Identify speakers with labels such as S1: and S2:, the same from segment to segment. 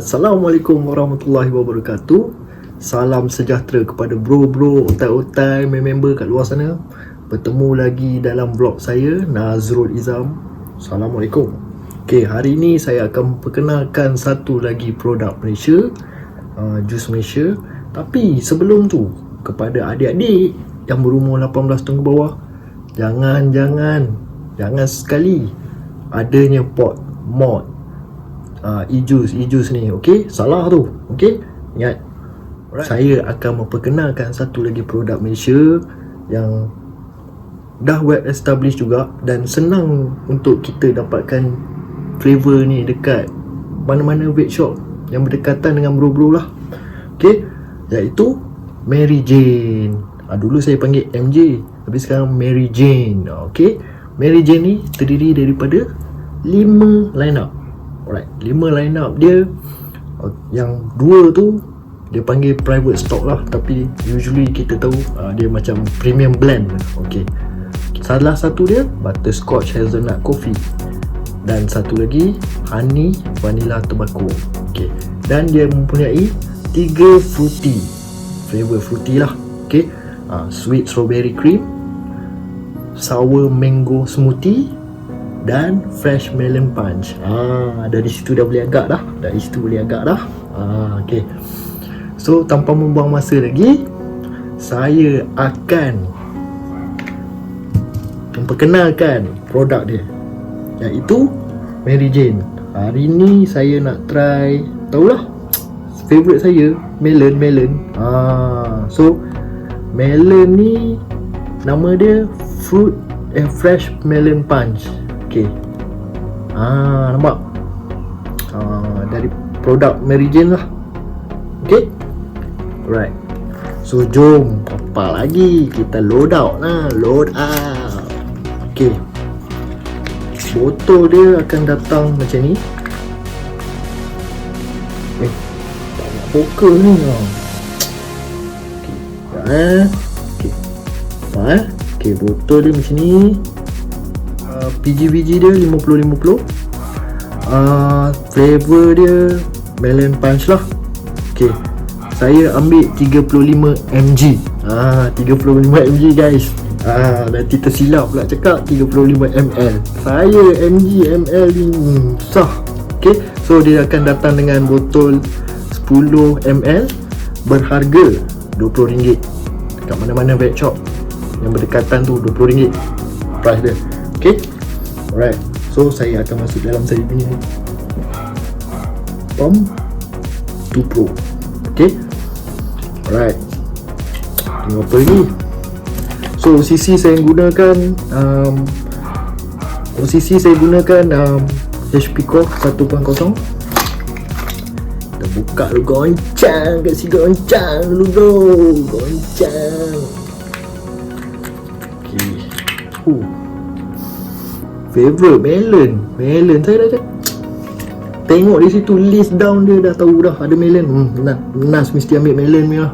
S1: Assalamualaikum warahmatullahi wabarakatuh. Salam sejahtera kepada bro-bro, otai-otai, member kat luar sana. Bertemu lagi dalam vlog saya, Nazrul Izam. Assalamualaikum. Okay, hari ni saya akan perkenalkan satu lagi produk Malaysia, jus Malaysia. Tapi sebelum tu, kepada adik-adik yang berumur 18 tahun ke bawah, jangan sekali adanya pot mod e-juice ni, okey? Salah tu, okey? Ingat. Saya akan memperkenalkan satu lagi produk Malaysia yang dah well established juga dan senang untuk kita dapatkan flavor ni dekat mana-mana vape shop yang berdekatan dengan bro-bro lah. Okey, iaitu Mary Jane. Dulu saya panggil MJ, tapi sekarang Mary Jane. Okey, Mary Jane ni terdiri daripada 5 line up. Alright, 5 line up dia. Yang 2 tu dia panggil private stock lah, tapi usually kita tahu dia macam premium blend. Okay, salah satu dia butterscotch hazelnut coffee, dan satu lagi honey vanilla tobacco. Okay, dan dia mempunyai 3 fruity flavor fruity lah. Okay, sweet strawberry cream, sour mango smoothie dan fresh melon punch. Dari situ dah boleh agak dah. Okay. So tanpa membuang masa lagi, saya akan memperkenalkan produk dia, iaitu Mary Jane. Hari ni saya nak try, tahulah favorite saya melon. So melon ni nama dia fruit fresh melon punch. Okay, nampak? Dari produk Mary Jane lah. Okay, alright. So jom, apa lagi, kita load out. Okay, botol dia akan datang macam ni. Banyak bokeh ni. Okay, botol dia macam ni. PGVG dia 50-50. Flavor dia melon punch lah. Okay, saya ambil 35 mg. 35 mg guys. Nanti tersilap pula cakap 35 ml. Saya mg ml ni susah. Okay, so dia akan datang dengan botol 10 ml berharga RM20. Dekat mana-mana vape shop yang berdekatan tu RM20 price dia. Okay, alright. So saya akan masuk dalam saya punya pump 2 Pro. Okay, alright. Tengok apa lagi. So OCC saya gunakan HP Core 1.0. Kita buka dulu, goncang. Kasi goncang dulu bro, goncang. Okay, favorite melon saya dah tengok di situ list down dia, dah tahu dah ada melon. Nas mesti ambil melon ni lah.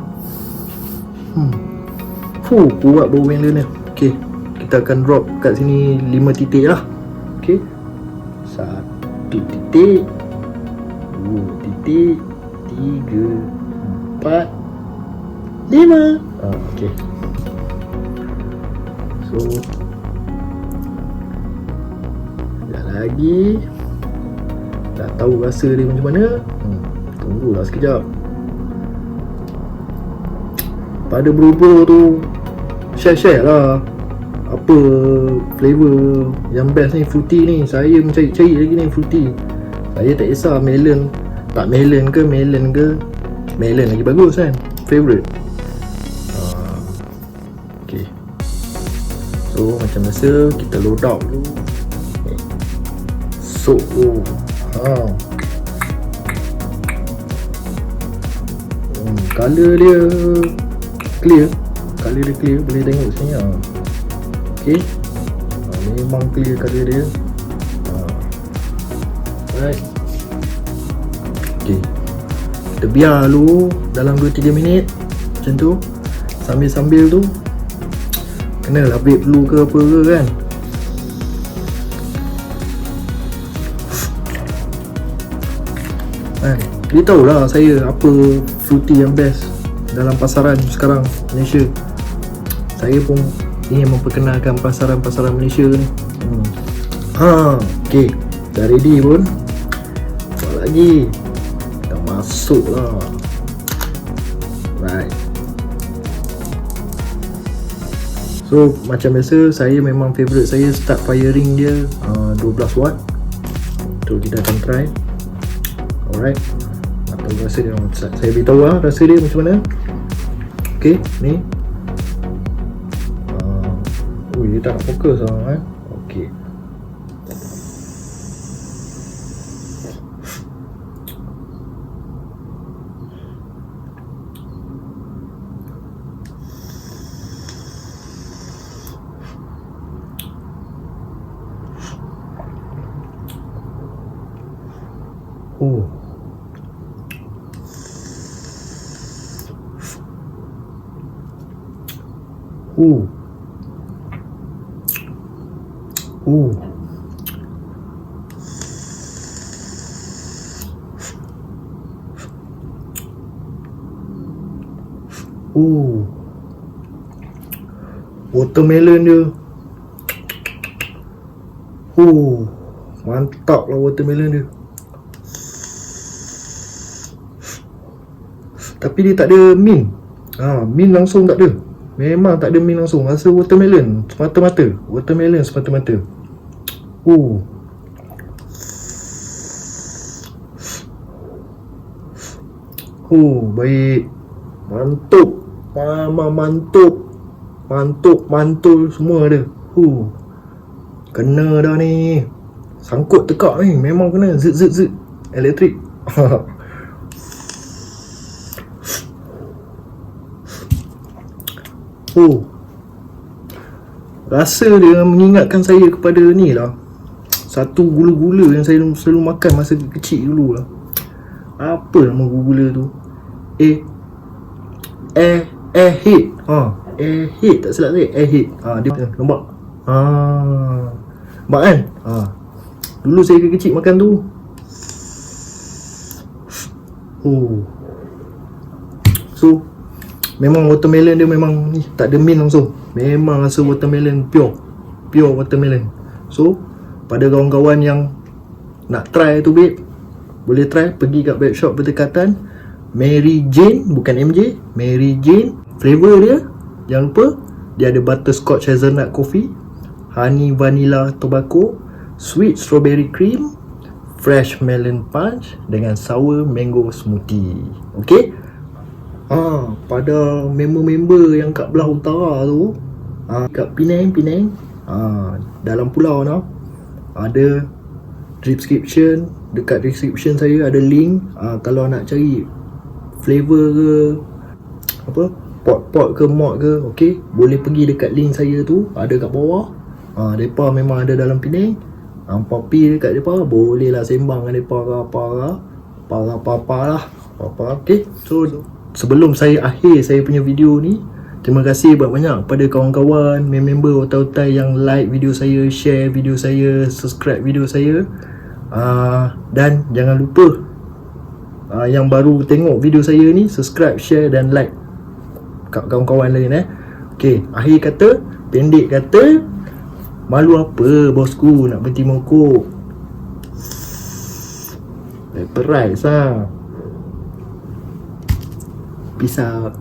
S1: Kuat bau melon ni. Okay, kita akan drop kat sini 5 titik lah. Okay, 1 titik, 2 titik, 3, 4, 5. Okay, so lagi dah tahu rasa dia macam mana. Tunggulah sekejap. Pada bro-bro tu share lah apa flavor yang best ni. Fruity ni saya mencari lagi ni, fruity. Saya tak kisah melon ke melon lagi bagus kan, favorite. Okay, so macam biasa kita load out dulu. So color dia clear, boleh tengok sini. Okay, memang clear color dia. Alright. Okay, kita biar dulu dalam 2-3 minit macam tu. Sambil-sambil tu kenalah vape dulu ke apa ke kan. Dia tahulah saya apa fruity yang best dalam pasaran sekarang Malaysia. Saya pun ingin memperkenalkan pasaran-pasaran Malaysia ni. Okay, dah ready pun. Apa lagi? Dah masuk lah. Right. So macam biasa, saya memang favourite saya start firing dia 12 watt. So kita akan try. Alright. Atau rasa dia, saya beritahu lah rasa dia macam mana. Okay, ni dia tak nak fokus lah Okay. Watermelon dia. Mantap lah watermelon dia. Tapi dia tak ada mint. Mint langsung tak ada. Memang tak ada mint langsung. Rasa watermelon semata-mata. Watermelon semata-mata. Baik. Mantul. Mantul semua ada. Kena dah ni. Sangkut tekak ni. Memang kena. Zit. Elektrik. Rasa dia mengingatkan saya kepada ni lah, satu gula-gula yang saya selalu makan masa kecil dulu lah. Apa nama gula tu? Airhead. Airhead tak silap saya. Airhead. Dia nampak. Nampak kan? Dulu saya kecil makan tu. So memang watermelon dia memang ni, tak ada mint langsung. Memang rasa watermelon pure watermelon. So pada kawan-kawan yang nak try tu babe, boleh try pergi kat web shop berdekatan. Mary Jane, bukan MJ, Mary Jane. Flavor dia jangan lupa, dia ada butterscotch hazelnut coffee, honey vanilla tobacco, sweet strawberry cream, fresh melon punch dengan sour mango smoothie. Okay. Pada member-member yang kat belah utara tu, kat Penang, dalam pulau tau, ada description. Dekat description saya ada link. Kalau nak cari flavor ke apa, pot ke mod ke, okay, boleh pergi dekat link saya tu, ada kat bawah. Depa memang ada dalam Penang. Papi dekat depa, boleh lah sembang dengan depa ke apa lah. Okay. So sebelum saya akhir saya punya video ni, terima kasih banyak-banyak pada kawan-kawan, member otai-otai yang like video saya, share video saya, subscribe video saya. Dan jangan lupa yang baru tengok video saya ni, subscribe, share dan like kat kawan-kawan lain. Okay, akhir kata, pendek kata, malu apa bosku nak berhenti mokok. Vaporize lah. Peace out.